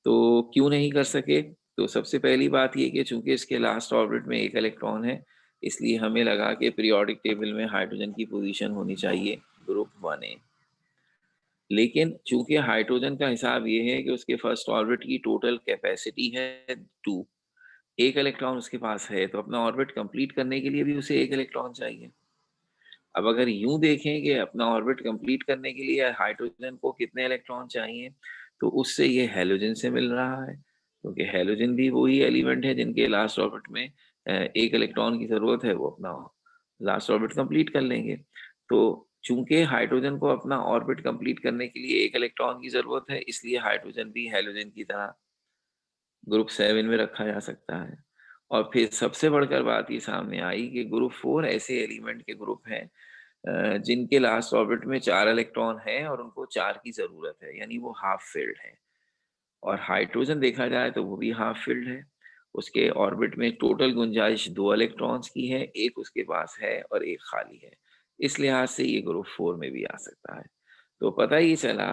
तो क्यों नहीं कर सके? तो सबसे पहली बात ये कि चूंकि इसके लास्ट ऑर्बिट में एक इलेक्ट्रॉन है, इसलिए हमें लगा कि पीरियोडिक टेबल में हाइड्रोजन की पोजीशन होनी चाहिए ग्रुप 1A। लेकिन चूंकि हाइड्रोजन का हिसाब ये है कि उसके फर्स्ट ऑर्बिट की टोटल कैपेसिटी है 2, एक इलेक्ट्रॉन उसके पास है, तो अपना ऑर्बिट कंप्लीट करने के लिए भी उसे एक इलेक्ट्रॉन चाहिए। अब अगर यूं देखें कि अपना ऑर्बिट कंप्लीट करने के लिए हाइड्रोजन को कितने इलेक्ट्रॉन चाहिए, तो उससे ये हैलोजन से मिल रहा है, क्योंकि हैलोजन भी वही एलिमेंट है जिनके लास्ट ऑर्बिट में एक इलेक्ट्रॉन की जरूरत है, वो अपना लास्ट ऑर्बिट कंप्लीट कर लेंगे। तो चूंकि हाइड्रोजन को अपना ऑर्बिट कंप्लीट करने के लिए एक इलेक्ट्रॉन की जरूरत है, इसलिए हाइड्रोजन भी हैलोजन की तरह ग्रुप 7 में रखा जा सकता है। और फिर सबसे बढ़कर बात ये सामने आई कि ग्रुप 4 ऐसे एलिमेंट के ग्रुप हैं जिनके लास्ट ऑर्बिट में 4 इलेक्ट्रॉन हैं और उनको 4 की जरूरत है, यानी वो हाफ फिल्ड है। और हाइड्रोजन देखा जाए तो वो भी हाफ फिल्ड है। उसके ऑर्बिट में टोटल गुंजाइश 2 इलेक्ट्रॉन्स की है, एक उसके पास है और एक खाली है। इस लिहाज से ये ग्रुप 4 में भी आ सकता है। तो पता ही चला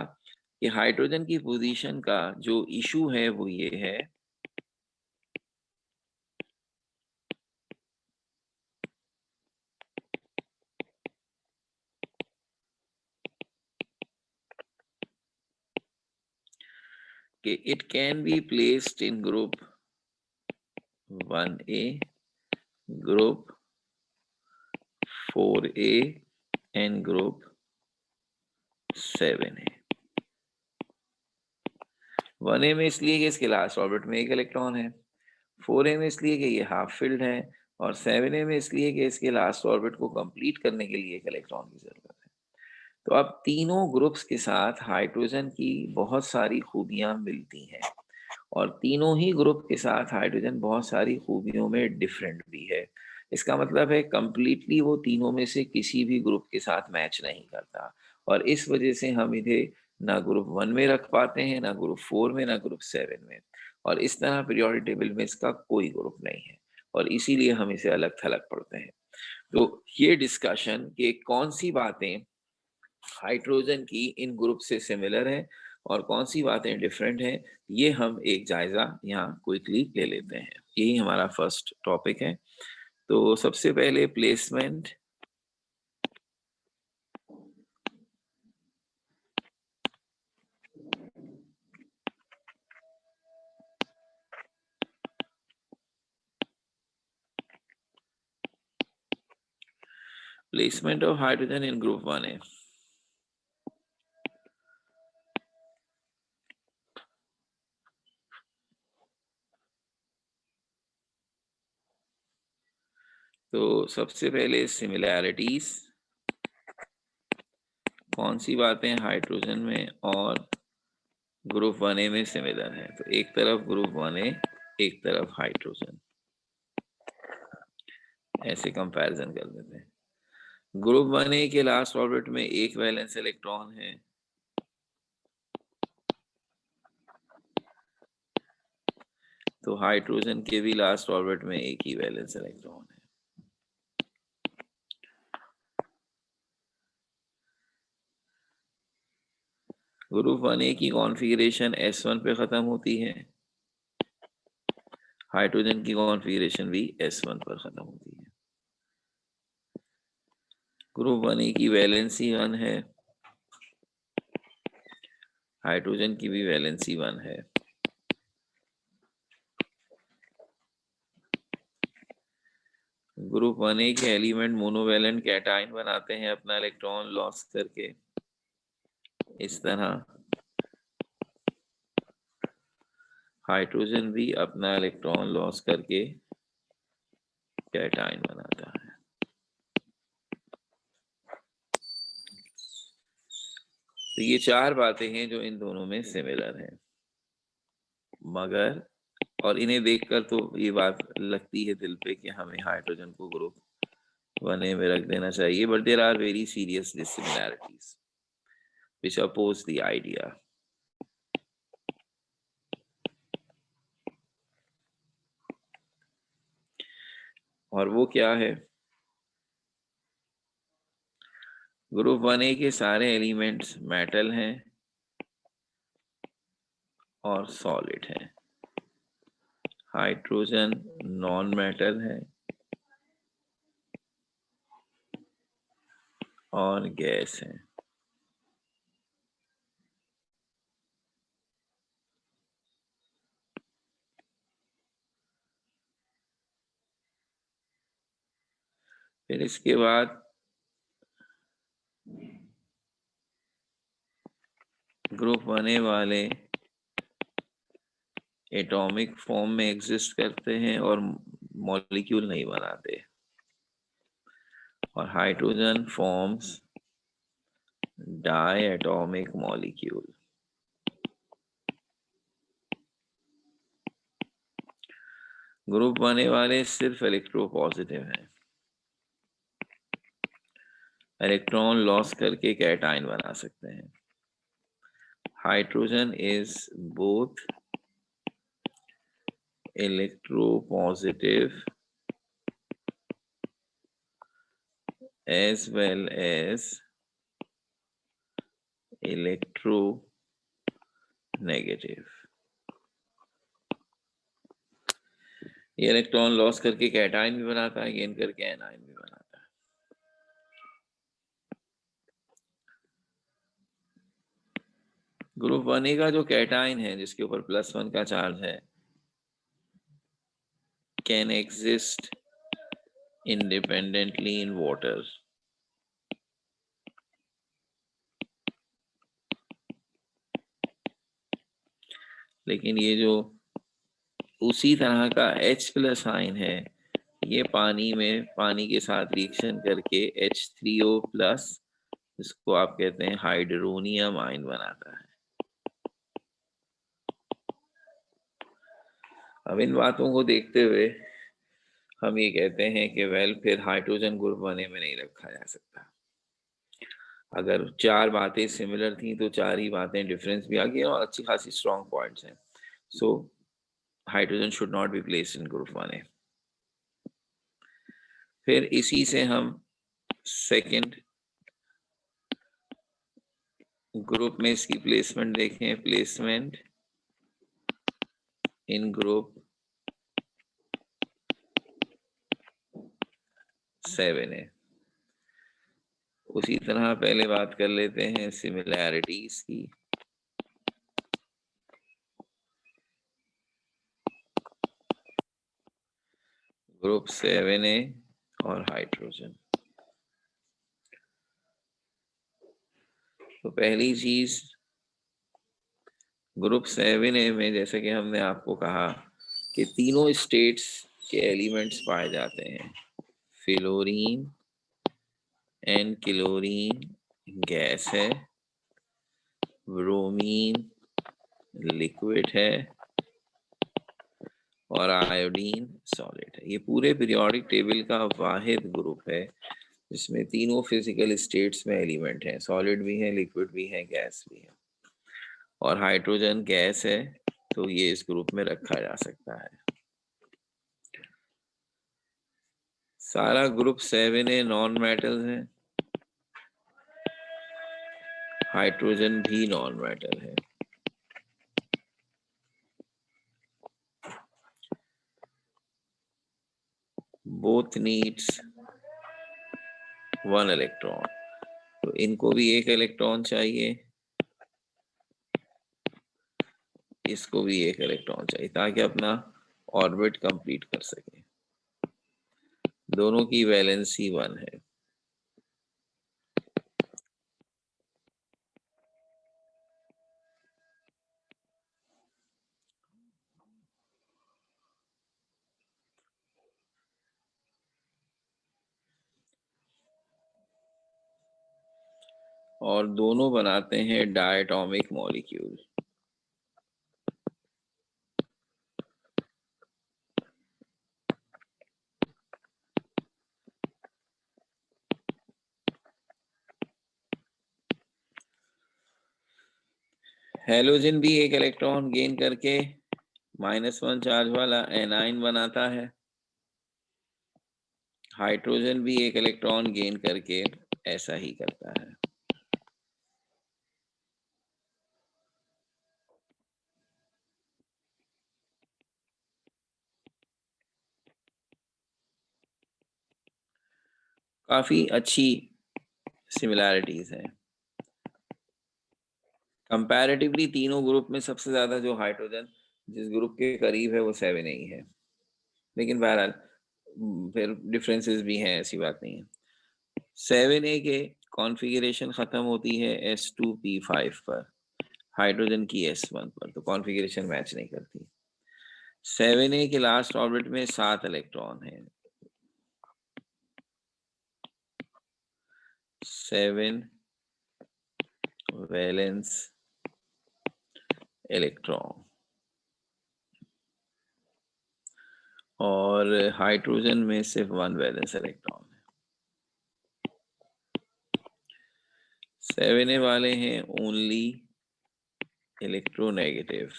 कि हाइड्रोजन की पोजीशन का जो इशू है वो ये है कि it can be placed in group 1A, group 4A and group 7A। 1A में इसलिए कि इसके लास्ट ऑर्बिट में एक इलेक्ट्रॉन है, 4A में इसलिए कि ये हाफ फिल्ड है, और 7A में इसलिए कि इसके लास्ट ऑर्बिट को कंप्लीट करने के लिए एक इलेक्ट्रॉन की जरूरत है। तो अब तीनों ग्रुप्स के साथ हाइड्रोजन की बहुत सारी खूबियां मिलती हैं, और तीनों ही ग्रुप के साथ हाइड्रोजन बहुत सारी खूबियों में डिफरेंट भी है। इसका मतलब है कंप्लीटली वो तीनों में से किसी भी ग्रुप के साथ मैच नहीं करता, और इस वजह से हम इन्हें ना ग्रुप 1 में रख पाते हैं, ना ग्रुप 4 में, ना ग्रुप 7 में। और इस तरह पीरियोडिक टेबल में इसका कोई ग्रुप नहीं है, और इसीलिए हम इसे अलग थलग पढ़ते हैं। तो ये डिस्कशन कि कौन सी बातें हाइड्रोजन की इन ग्रुप से सिमिलर है और कौन सी बातें डिफरेंट हैं, ये हम एक जायजा यहाँ क्विकली ले लेते हैं। यही हमारा फर्स्ट टॉपिक है। तो सबसे पहले placement. Placement of hydrogen in group 1A. तो सबसे पहले सिमिलैरिटीज, कौन सी बातें हाइड्रोजन में और ग्रुप 1A में सिमिलर है। तो एक तरफ ग्रुप 1A, एक तरफ हाइड्रोजन, ऐसे कंपैरिजन कर देते हैं। ग्रुप 1A के लास्ट ऑर्बिट में एक वैलेंस इलेक्ट्रॉन है, तो हाइड्रोजन के भी लास्ट ऑर्बिट में एक ही वैलेंस इलेक्ट्रॉन है। ग्रुप 1A की कॉन्फ़िगरेशन S1 पे खत्म होती है, हाइड्रोजन की कॉन्फ़िगरेशन भी S1 पर खत्म होती है। ग्रुप 1A की वैलेंसी 1 है, हाइड्रोजन की भी वैलेंसी 1 है। ग्रुप 1A के एलिमेंट मोनोवैलेंट कैटायन बनाते हैं अपना इलेक्ट्रॉन लॉस करके, इस तरह हाइड्रोजन भी अपना इलेक्ट्रॉन लॉस करके कैटायन बनाता है। तो ये चार बातें हैं जो इन दोनों में सिमिलर हैं, मगर और इन्हें देखकर तो ये बात लगती है दिल पे कि हमें हाइड्रोजन को ग्रुप 1A में रख देना चाहिए, but there are very serious dissimilarities which oppose the idea. और वो क्या है? ग्रुप 1A के सारे एलिमेंट्स मेटल हैं और सॉलिड हैं, हाइड्रोजन नॉन मेटल है और गैस है। फिर इसके बाद ग्रुप 1A वाले एटॉमिक फॉर्म में एग्जिस्ट करते हैं और मॉलिक्यूल नहीं बनाते, और hydrogen forms diatomic molecule. Group 1A वाले सिर्फ इलेक्ट्रो पॉजिटिव हैं, इलेक्ट्रॉन लॉस करके कैटायन बना सकते हैं। Hydrogen is both electro positive as well as electronegative। ये इलेक्ट्रॉन लॉस करके कैटायन भी बनाता है, गेन करके एनायन भी बनाता है। ग्रुप 1A का जो कैटायन है जिसके ऊपर +1 का चार्ज है, can exist independently in water. लेकिन ये जो उसी तरह का H+ आयन है, ये पानी में पानी के साथ रिएक्शन करके H3O+, जिसको आप कहते हैं हाइड्रोनियम आयन बनाता है। अब इन बातों को देखते हुए हम ये कहते हैं कि वेल फिर हाइड्रोजन ग्रुप 1A में नहीं रखा जा सकता। अगर चार बातें सिमिलर थी तो चार ही बातें डिफरेंस भी आ गई और अच्छी खासी स्ट्रॉन्ग पॉइंट्स हैं। So hydrogen should not be placed in group 1A। फिर इसी से हम सेकंड ग्रुप में इसकी प्लेसमेंट देखें। प्लेसमेंट इन ग्रुप 7A। उसी तरह पहले बात कर लेते हैं सिमिलैरिटीज की। ग्रुप 7A और हाइड्रोजन, तो पहली चीज ग्रुप 7A में जैसे कि हमने आपको कहा कि तीनों स्टेट्स के एलिमेंट्स पाए जाते हैं, फ्लोरीन एंड क्लोरीन गैस है, ब्रोमीन लिक्विड है और आयोडीन सॉलिड है। ये पूरे पीरियोडिक टेबल का वाहिद ग्रुप है जिसमें तीनों फिजिकल स्टेट्स में एलिमेंट हैं, सॉलिड भी है, लिक्विड भी है, गैस भी है, और हाइड्रोजन गैस है, तो ये इस ग्रुप में रखा जा सकता है। सारा ग्रुप 7A नॉन मेटल है, हाइड्रोजन भी नॉन मेटल है। बोथ नीड्स 1 इलेक्ट्रॉन, तो इनको भी 1 इलेक्ट्रॉन चाहिए, इसको भी 1 इलेक्ट्रॉन चाहिए ताकि अपना ऑर्बिट कंप्लीट कर सके। दोनों की वैलेंसी 1 है। और दोनों बनाते हैं डायटोमिक मॉलिक्यूल। हेलोजन भी 1 इलेक्ट्रॉन गेन करके -1 चार्ज वाला एनाइन बनाता है। हाइड्रोजन भी 1 इलेक्ट्रॉन गेन करके ऐसा ही करता है। काफी अच्छी सिमिलैरिटीज हैं। कंपैरेटिवली तीनों ग्रुप में सबसे ज्यादा जो हाइड्रोजन जिस ग्रुप के करीब है वो 7A ही है, लेकिन बहरहाल फिर डिफरेंसेस भी हैं, ऐसी बात नहीं है। 7A के कॉन्फ़िगरेशन खत्म होती है S2P5 पर, हाइड्रोजन की S1 पर, तो कॉन्फ़िगरेशन मैच नहीं करती। 7A के लास्ट ऑर्बिट में 7 इलेक्ट्रॉन है, 7 वैलेंस इलेक्ट्रॉन, और हाइड्रोजन में सिर्फ 1 वैलेंस इलेक्ट्रॉन है। 7A वाले हैं ओनली इलेक्ट्रोनेगेटिव,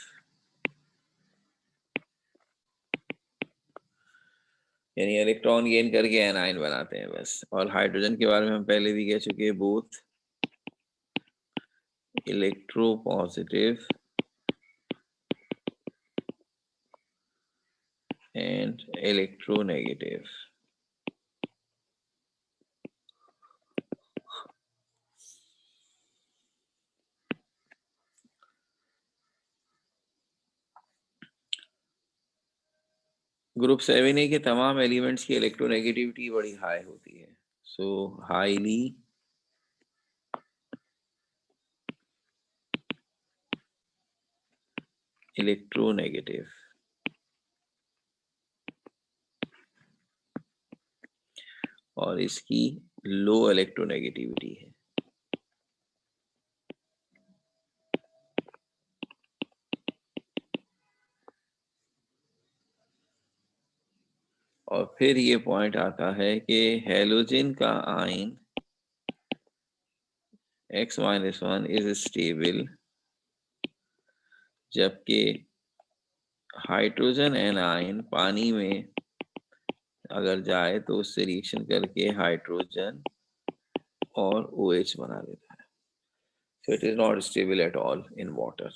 यानी इलेक्ट्रॉन गेन करके एनाइन बनाते हैं बस। और हाइड्रोजन के बारे में हम पहले भी कह चुके हैं, both electropositive and electronegative. Group 7A के तमाम एलिमेंट्स की इलेक्ट्रोनेगेटिविटी बड़ी हाई होती है, सो हाईली इलेक्ट्रोनेगेटिव, और इसकी लो इलेक्ट्रोनेगेटिविटी है। और फिर ये पॉइंट आता है कि हेलोजन का आयन X-1 इज स्टेबल, जबकि हाइड्रोजन एनायन पानी में अगर जाए तो उससे रिएक्शन करके हाइड्रोजन और OH बना देता है, so it is not stable at all in water।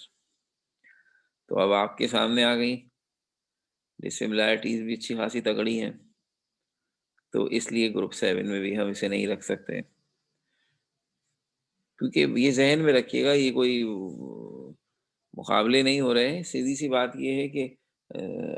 तो अब आपके सामने आ गई, डिसिमिलैरिटीज भी अच्छी खासी तगड़ी हैं, तो इसलिए ग्रुप 7 में भी हम इसे नहीं रख सकते, क्योंकि ये जहन में रखिएगा ये कोई मुकाबले नहीं हो रहे हैं। सीधी सी बात ये है कि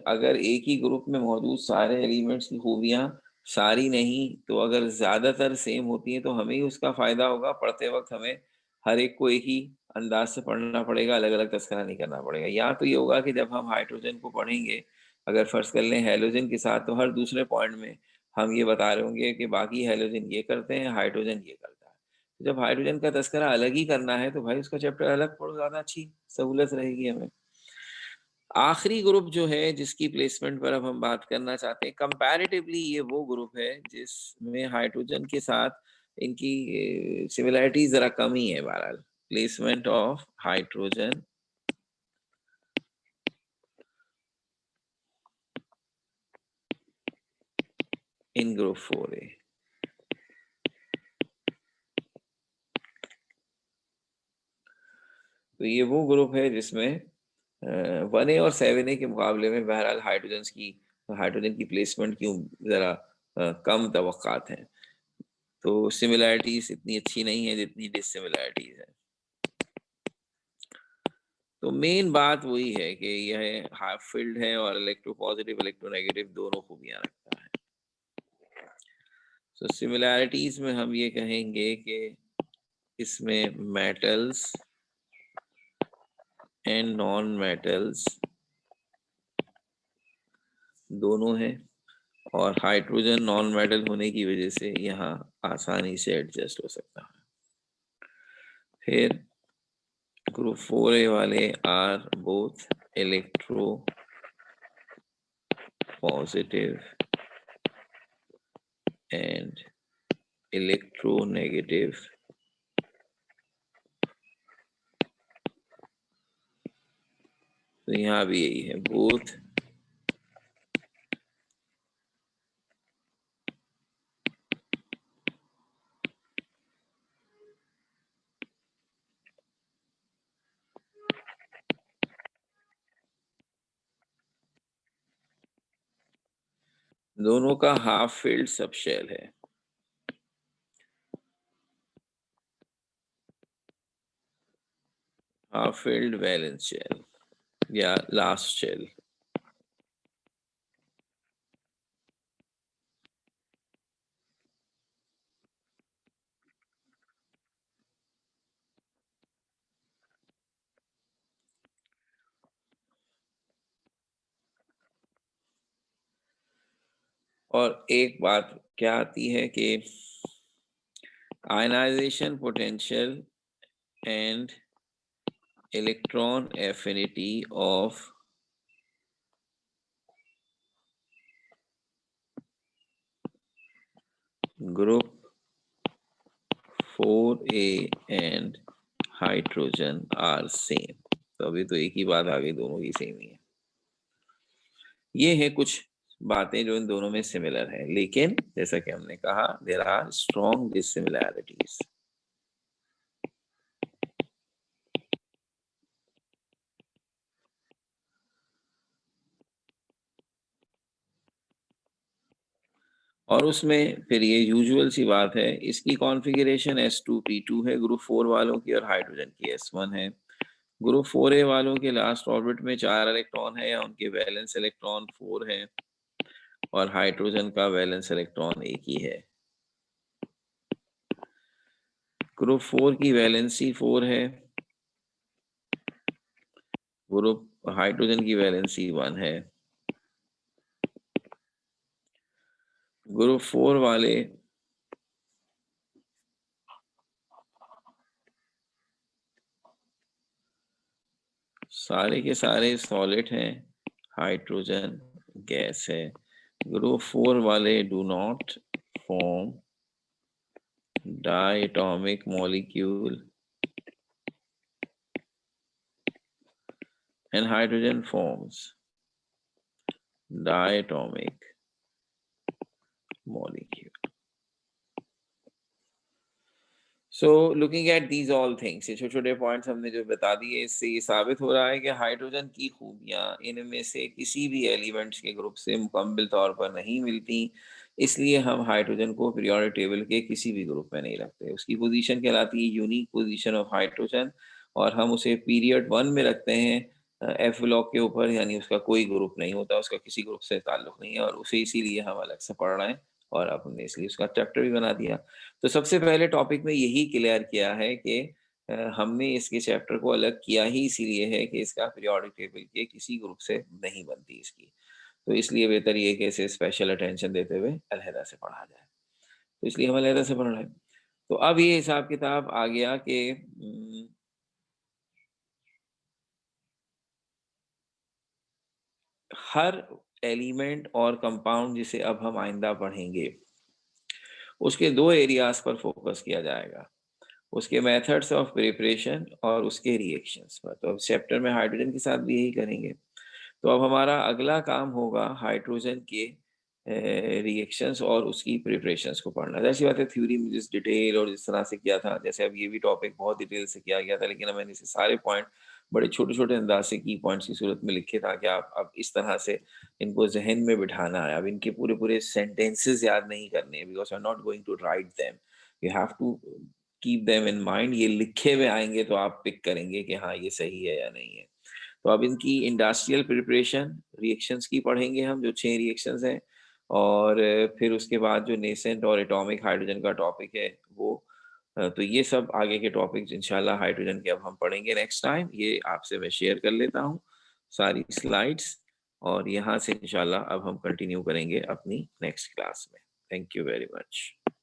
अगर एक ही ग्रुप में मौजूद सारे एलिमेंट्स की खूबियां सारी नहीं तो अगर ज्यादातर सेम होती हैं तो हमें ही उसका फायदा होगा, पढ़ते वक्त हमें हर एक को एक ही अंदाज से पढ़ना पड़ेगा, अलग अलग तस्करा नहीं करना पड़ेगा। या तो ये होगा कि जब हम हाइड्रोजन को पढ़ेंगे, अगर फर्ज कर लें हैलोजन के साथ, तो हर दूसरे पॉइंट में हम ये बता रहे होंगे कि बाकी हैलोजन ये करते हैं, हाइड्रोजन ये करता है। तो जब हाइड्रोजन का तस्करा अलग ही करना है तो भाई उसका चैप्टर अलग पढ़ो, ज़्यादा अच्छी सहूलत रहेगी हमें। आखिरी ग्रुप जो है जिसकी प्लेसमेंट पर अब हम बात करना चाहते हैं, कंपैरेटिवली ये वो ग्रुप है जिसमें हाइड्रोजन के साथ इनकी सिमिलैरिटी जरा कम ही है। बहरहाल placement of hydrogen in group 4A। तो ये वो ग्रुप है जिसमें 1A और 7A के मुकाबले में बहरहाल हाइड्रोजन की प्लेसमेंट की जरा कम तवक्कात हैं। तो सिमिलैरिटीज इतनी अच्छी नहीं है जितनी डिससिमिलैरिटीज है। तो मेन बात वही है कि यह हाफ फील्ड है और इलेक्ट्रोपॉजिटिव इलेक्ट्रोनेगेटिव दोनों खूबियां रखता है। तो सिमिलैरिटीज में हम ये कहेंगे कि इसमें मेटल्स एंड नॉन मेटल्स दोनों हैं, और हाइड्रोजन नॉन मेटल होने की वजह से यहाँ आसानी से एडजस्ट हो सकता है। फिर ग्रुप 4A वाले are both electropositive and electronegative. तो यहाँ भी यही है, बोथ दोनों का हाफ फील्ड सब शेल है। हाफ फील्ड वैलेंस शेल या लास्ट शेल। और एक बात क्या आती है कि ionisation potential and electron affinity of group 4A and hydrogen are same. तो अभी तो एक ही बात आ गई, दोनों की सेम ही है। ये है कुछ बातें जो इन दोनों में सिमिलर है, लेकिन जैसा कि हमने कहा देयर आर स्ट्रॉन्ग डिससिमिलैरिटीज। और उसमें फिर ये यूजुअल सी बात है, इसकी कॉन्फ़िगरेशन s2p2 है ग्रुप 4 वालों की, और हाइड्रोजन की s1 है। ग्रुप 4A वालों के लास्ट ऑर्बिट में 4 इलेक्ट्रॉन है या उनके वैलेंस इलेक्ट्रॉन 4 है, और हाइड्रोजन का वैलेंस इलेक्ट्रॉन एक ही है। ग्रुप 4 की वैलेंसी 4 है, ग्रुप हाइड्रोजन की वैलेंसी 1 है। ग्रुप 4 वाले सारे के सारे सॉलिड हैं, हाइड्रोजन गैस है। ग्रुप 4 वाले do not form diatomic molecule and hydrogen forms diatomic molecule. So looking at these all things, ये छोटे छोटे पॉइंट्स हमने जो बता दिए, इससे ये साबित हो रहा है कि हाइड्रोजन की खूबियां इनमें से किसी भी एलिमेंट्स के ग्रुप से मुकम्मल तौर पर नहीं मिलती। इसलिए हम हाइड्रोजन को पीरियोडिक टेबल के किसी भी ग्रुप में नहीं रखते। उसकी पोजीशन कहलाती है यूनिक पोजीशन ऑफ हाइड्रोजन, और हम उसे पीरियड 1 में रखते हैं एफ ब्लॉक के ऊपर, यानी उसका कोई ग्रुप नहीं होता, उसका किसी ग्रुप से ताल्लुक नहीं है, और उसे इसीलिए हम अलग से पढ़ रहे हैं, और अब हमने इसलिए उसका चैप्टर भी बना दिया। तो सबसे पहले टॉपिक में यही क्लियर किया है कि हमने इसके चैप्टर को अलग किया ही इसीलिए है कि इसका पीरियोडिक टेबल के किसी ग्रुप से नहीं बनती इसकी, तो इसलिए बेहतर ये है कि इसे स्पेशल अटेंशन देते हुए अलहदा से पढ़ा जाए, तो इसलिए हम अलहदा से पढ़ रहे हैं। तो अब ये हिसाब किताब आ गया कि हर एलिमेंट और कंपाउंड जिसे अब हम आइंदा पढ़ेंगे उसके दो एरियाज पर फोकस किया जाएगा, उसके मेथड्स ऑफ प्रिपरेशन और उसके रिएक्शंस पर। तो अब चैप्टर में हाइड्रोजन के साथ भी यही करेंगे। तो अब हमारा अगला काम होगा हाइड्रोजन के रिएक्शंस और उसकी प्रिपरेशंस को पढ़ना। जैसी बात है थ्योरी में जिस डिटेल और जिस तरह से किया था, जैसे अब ये भी टॉपिक बहुत डिटेल से किया गया था, लेकिन अब मैंने इसे सारे पॉइंट बड़े छोटे छोटे अंदाज से की पॉइंट्स की सूरत में लिखे ताकि आप अब इस तरह से इनको जहन में बिठाना है। अब इनके पूरे पूरे सेंटेंसेस याद नहीं करने, because I am not going to write them, you have to keep them in mind. ये लिखे हुए आएंगे तो आप पिक करेंगे कि हाँ ये सही है या नहीं है। तो अब इनकी इंडस्ट्रियल प्रिपरेशन रिएक्शंस की पढ़ेंगे हम, जो 6 रिएक्शंस हैं, और फिर उसके बाद जो नेसेंट और एटॉमिक हाइड्रोजन का टॉपिक है वो। तो ये सब आगे के टॉपिक्स इंशाल्लाह हाइड्रोजन के अब हम पढ़ेंगे नेक्स्ट टाइम। ये आपसे मैं शेयर कर लेता हूँ सारी स्लाइड्स, और यहाँ से इंशाल्लाह अब हम कंटिन्यू करेंगे अपनी नेक्स्ट क्लास में। Thank you very much.